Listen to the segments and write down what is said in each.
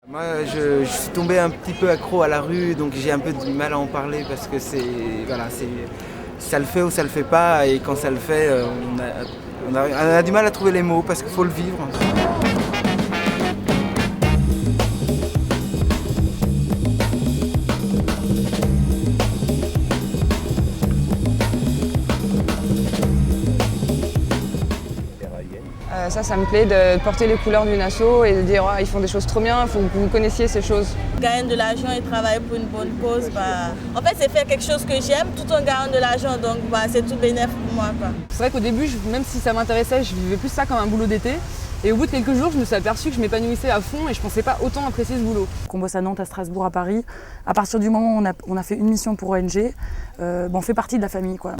Moi, je suis tombé un petit peu accro à la rue, donc j'ai un peu du mal à en parler parce que ça le fait ou ça le fait pas, et quand ça le fait, on a du mal à trouver les mots parce qu'il faut le vivre. Ça me plaît de porter les couleurs d'une asso et de dire oh, ils font des choses trop bien, il faut que vous connaissiez ces choses. Gagner de l'argent et travailler pour une bonne cause, en fait c'est faire quelque chose que j'aime tout en gagnant de l'argent, donc c'est tout bénéfice pour moi. C'est vrai qu'au début, même si ça m'intéressait, je vivais plus ça comme un boulot d'été. Et au bout de quelques jours, je me suis aperçue que je m'épanouissais à fond et je pensais pas autant apprécier ce boulot. On bosse à Nantes, à Strasbourg, à Paris. À partir du moment où on a fait une mission pour ONG, on fait partie de la famille, quoi.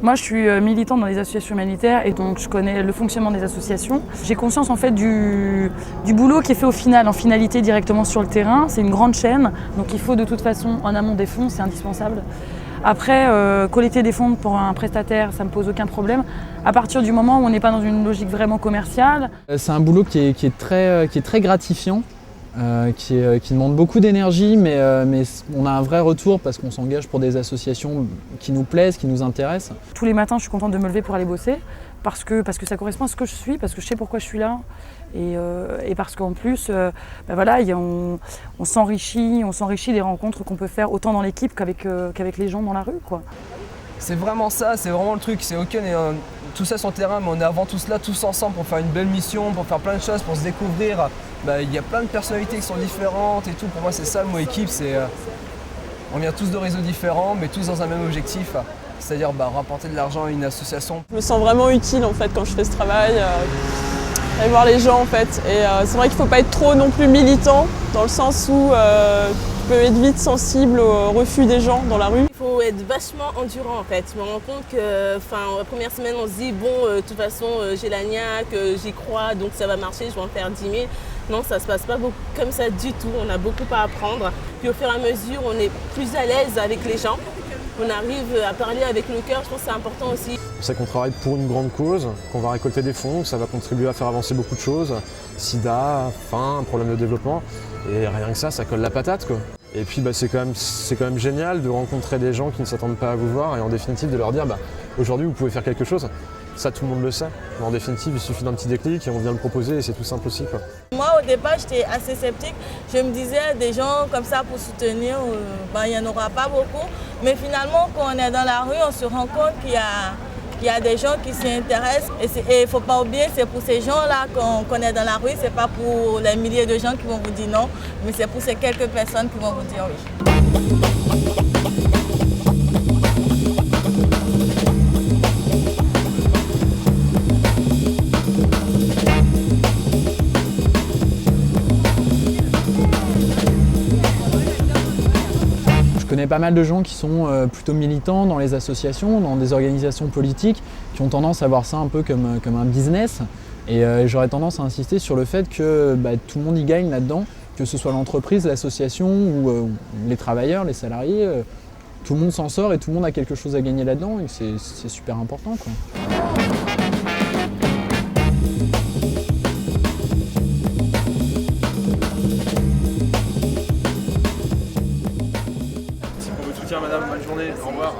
Moi, je suis militante dans les associations humanitaires et donc je connais le fonctionnement des associations. J'ai conscience en fait du boulot qui est fait au final, en finalité directement sur le terrain. C'est une grande chaîne, donc il faut de toute façon en amont des fonds, c'est indispensable. Après, collecter des fonds pour un prestataire, ça ne me pose aucun problème. À partir du moment où on n'est pas dans une logique vraiment commerciale. C'est un boulot qui est très gratifiant. Qui demande beaucoup d'énergie, mais on a un vrai retour parce qu'on s'engage pour des associations qui nous plaisent, qui nous intéressent. Tous les matins, je suis contente de me lever pour aller bosser parce que ça correspond à ce que je suis, parce que je sais pourquoi je suis là et parce qu'en plus, voilà, on s'enrichit des rencontres qu'on peut faire autant dans l'équipe qu'avec les gens dans la rue, quoi. C'est vraiment ça, c'est vraiment le truc. C'est ok, on est tout ça sur le terrain, mais on est avant tout cela tous ensemble pour faire une belle mission, pour faire plein de choses, pour se découvrir. Il y a plein de personnalités qui sont différentes et tout. Pour moi, c'est ça le mot équipe. On vient tous de réseaux différents, mais tous dans un même objectif, c'est-à-dire rapporter de l'argent à une association. Je me sens vraiment utile en fait quand je fais ce travail. Aller voir les gens en fait. Et c'est vrai qu'il ne faut pas être trop non plus militant, dans le sens où tu peux être vite sensible au refus des gens dans la rue. Il faut être vachement endurant en fait. Je me rends compte que la première semaine on se dit de toute façon j'ai la niaque, j'y crois, donc ça va marcher, je vais en faire 10 000. Non, ça ne se passe pas comme ça du tout, on a beaucoup à apprendre. Puis au fur et à mesure, on est plus à l'aise avec les gens. On arrive à parler avec le cœur, je pense que c'est important aussi. On sait qu'on travaille pour une grande cause, qu'on va récolter des fonds, que ça va contribuer à faire avancer beaucoup de choses. Sida, faim, problème de développement. Et rien que ça colle la patate, quoi. Et puis c'est quand même génial de rencontrer des gens qui ne s'attendent pas à vous voir et en définitive de leur dire aujourd'hui vous pouvez faire quelque chose. Ça tout le monde le sait. Mais en définitive il suffit d'un petit déclic et on vient le proposer et c'est tout simple aussi, quoi. Moi au départ j'étais assez sceptique. Je me disais des gens comme ça pour soutenir, il n'y en aura pas beaucoup. Mais finalement quand on est dans la rue on se rend compte qu'il y a des gens qui s'y intéressent et il ne faut pas oublier, c'est pour ces gens-là qu'on est dans la rue, c'est pas pour les milliers de gens qui vont vous dire non, mais c'est pour ces quelques personnes qui vont vous dire oui. Je connais pas mal de gens qui sont plutôt militants dans les associations, dans des organisations politiques, qui ont tendance à voir ça un peu comme un business. Et j'aurais tendance à insister sur le fait que tout le monde y gagne là-dedans, que ce soit l'entreprise, l'association ou les travailleurs, les salariés. Tout le monde s'en sort et tout le monde a quelque chose à gagner là-dedans et c'est super important, quoi. Merci pour votre soutien, madame. Bonne journée. Au revoir.